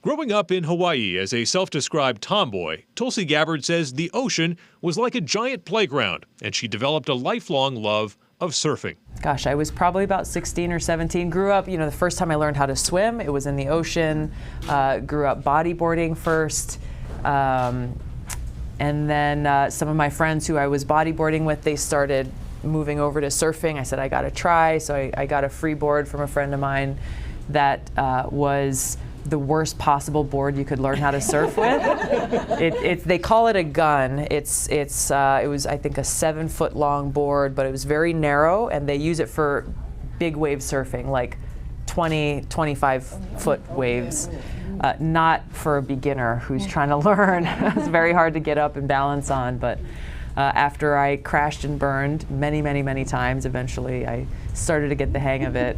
Growing up in Hawaii as a self-described tomboy, Tulsi Gabbard says the ocean was like a giant playground, and she developed a lifelong love of surfing. Gosh, I was probably about 16 or 17. Grew up, the first time I learned how to swim, it was in the ocean. Grew up bodyboarding first. And then some of my friends who I was bodyboarding with, they started moving over to surfing. I said, I got to try. So I got a free board from a friend of mine that was the worst possible board you could learn how to surf with. They call it a gun. It was, I think, a 7-foot long board, but it was very narrow, and they use it for big wave surfing, like 20, 25-foot waves. Not for a beginner who's trying to learn. It's very hard to get up and balance on, but after I crashed and burned many, many, many times, eventually I started to get the hang of it.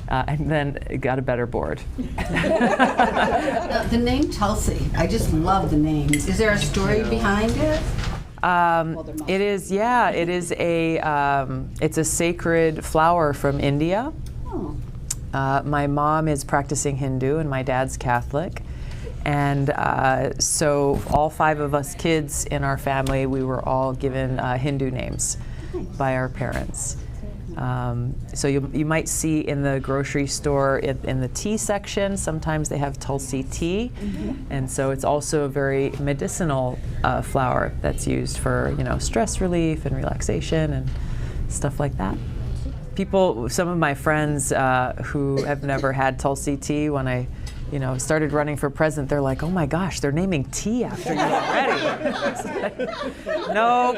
And then got a better board. The name Tulsi, I just love the name. Is there a story behind it? It is, yeah. It is it's a sacred flower from India. Oh. My mom is practicing Hindu and my dad's Catholic. And so all 5 of us kids in our family, we were all given Hindu names by our parents. So you might see in the grocery store in the tea section, sometimes they have Tulsi tea. And so it's also a very medicinal flower that's used for, stress relief and relaxation and stuff like that. Some of my friends who have never had Tulsi tea, when I started running for president, they're like, oh my gosh, they're naming tea after you already. No,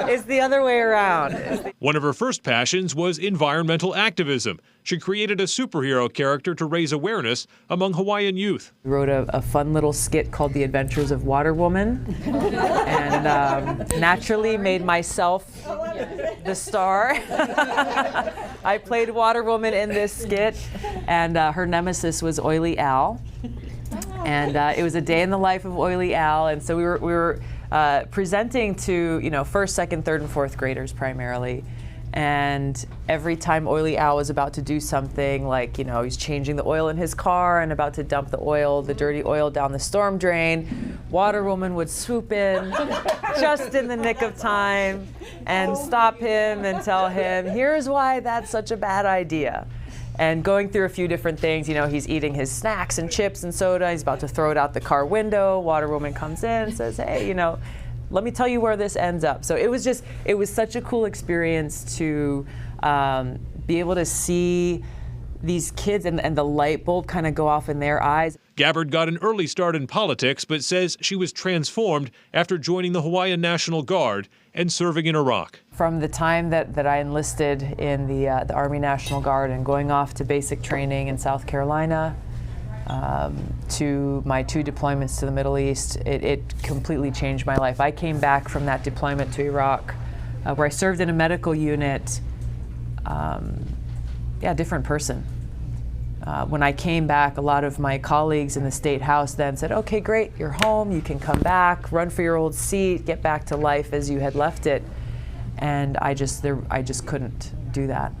it's the other way around. One of her first passions was environmental activism. She created a superhero character to raise awareness among Hawaiian youth. We wrote a fun little skit called The Adventures of Water Woman, and naturally made myself the star. I played Water Woman in this skit, and her nemesis was Oily Al. And it was a day in the life of Oily Al, and so we were presenting to first, second, third, and fourth graders primarily. And every time Oily Al was about to do something, like he's changing the oil in his car and about to dump the dirty oil down the storm drain, Water Woman would swoop in just in the nick of time and stop him and tell him, here's why that's such a bad idea. And going through a few different things, he's eating his snacks and chips and soda, he's about to throw it out the car window, Water Woman comes in and says, hey, let me tell you where this ends up. So it was such a cool experience to be able to see these kids and the light bulb kind of go off in their eyes. Gabbard got an early start in politics, but says she was transformed after joining the Hawaiian National Guard and serving in Iraq. From the time that I enlisted in the Army National Guard and going off to basic training in South Carolina, to my 2 deployments to the Middle East, it completely changed my life. I came back from that deployment to Iraq, where I served in a medical unit. Different person. When I came back, a lot of my colleagues in the State House then said, okay, great, you're home, you can come back, run for your old seat, get back to life as you had left it. And I just couldn't do that.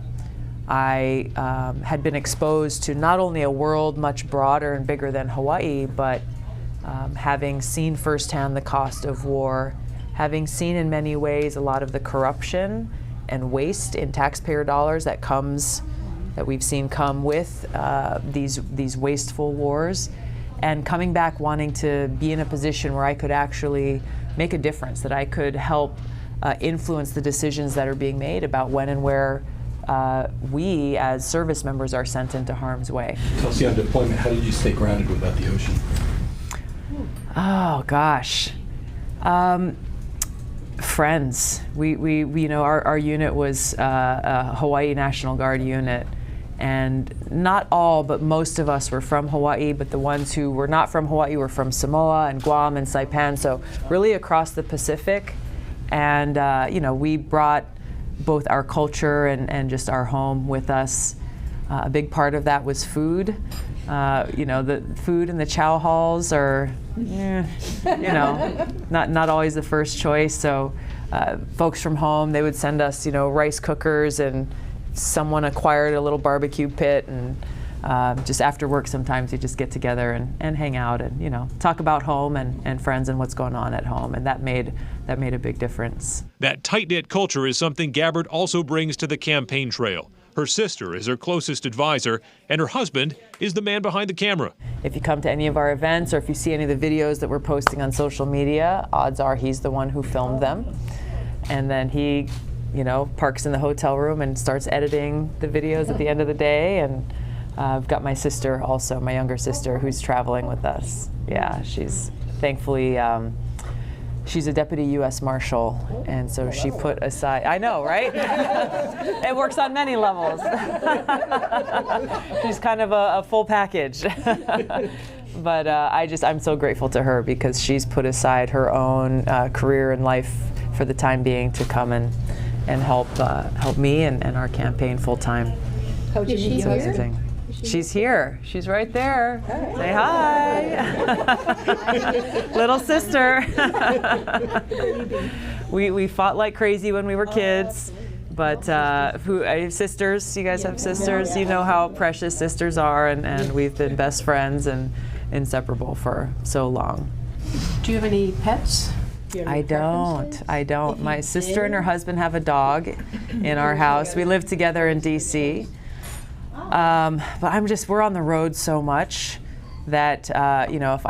I had been exposed to not only a world much broader and bigger than Hawaii, but having seen firsthand the cost of war, having seen in many ways a lot of the corruption and waste in taxpayer dollars that we've seen come with these wasteful wars, and coming back wanting to be in a position where I could actually make a difference, that I could help influence the decisions that are being made about when and where we as service members are sent into harm's way. Tulsi, on deployment, how did you stay grounded without the ocean? Oh gosh, friends. We our unit was a Hawaii National Guard unit, and not all, but most of us were from Hawaii. But the ones who were not from Hawaii were from Samoa and Guam and Saipan. So really across the Pacific, and we brought both our culture and just our home with us. A big part of that was food. The food in the chow halls are, not always the first choice. So folks from home, they would send us, rice cookers, and someone acquired a little barbecue pit, and just after work sometimes you just get together and hang out and, you know, talk about home and friends and what's going on at home. And that made a big difference. That tight-knit culture is something Gabbard also brings to the campaign trail. Her sister is her closest advisor, and her husband is the man behind the camera. If you come to any of our events or if you see any of the videos that we're posting on social media, odds are he's the one who filmed them. And then he, you know, parks in the hotel room and starts editing the videos at the end of the day. And I've got my sister also, my younger sister, who's traveling with us. Yeah, she's thankfully, she's a deputy U.S. Marshal, and so she put aside, I know, right? It works on many levels. She's kind of a full package. But I'm so grateful to her because she's put aside her own career and life for the time being to come and help me and our campaign full time. Is she here? She's here. She's right there. Say hi. Little sister. We fought like crazy when we were kids, but I have sisters. You guys have sisters. You know how precious sisters are, and we've been best friends and inseparable for so long. Do you have any pets? I don't. My sister and her husband have a dog in our house. We live together in D.C. But we're on the road so much that you know, if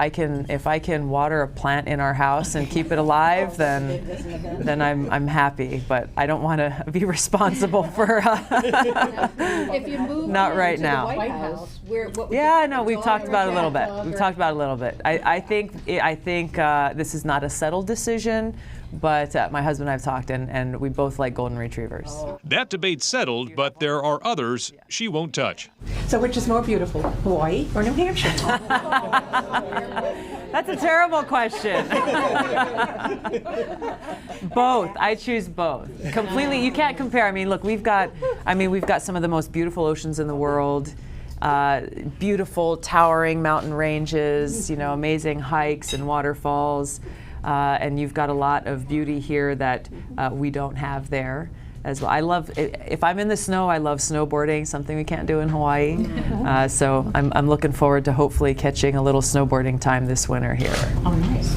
I can water a plant in our house and keep it alive, then I'm happy. But I don't want to be responsible for. If you move not right now. to the White House, what would Yeah, you no, we've talked about it a little bit. We've talked about it a little bit. I think this is not a settled decision, but my husband and I have talked, and we both like golden retrievers. That debate's settled, but there are others she won't touch. So which is more beautiful, Hawaii or New Hampshire? That's a terrible question. Both. I choose both. Completely. You can't compare. I mean, look, we've got some of the most beautiful oceans in the world. Beautiful, towering mountain ranges. You know, amazing hikes and waterfalls. And you've got a lot of beauty here that we don't have there as well. If I'm in the snow, I love snowboarding, something we can't do in Hawaii. So I'm looking forward to hopefully catching a little snowboarding time this winter here. Oh, nice.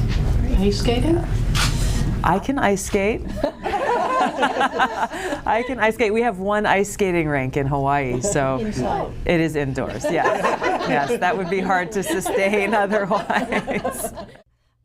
Ice skating? I can ice skate. I can ice skate. We have one ice skating rink in Hawaii, so Inside. it is indoors. Yes, yes, that would be hard to sustain otherwise.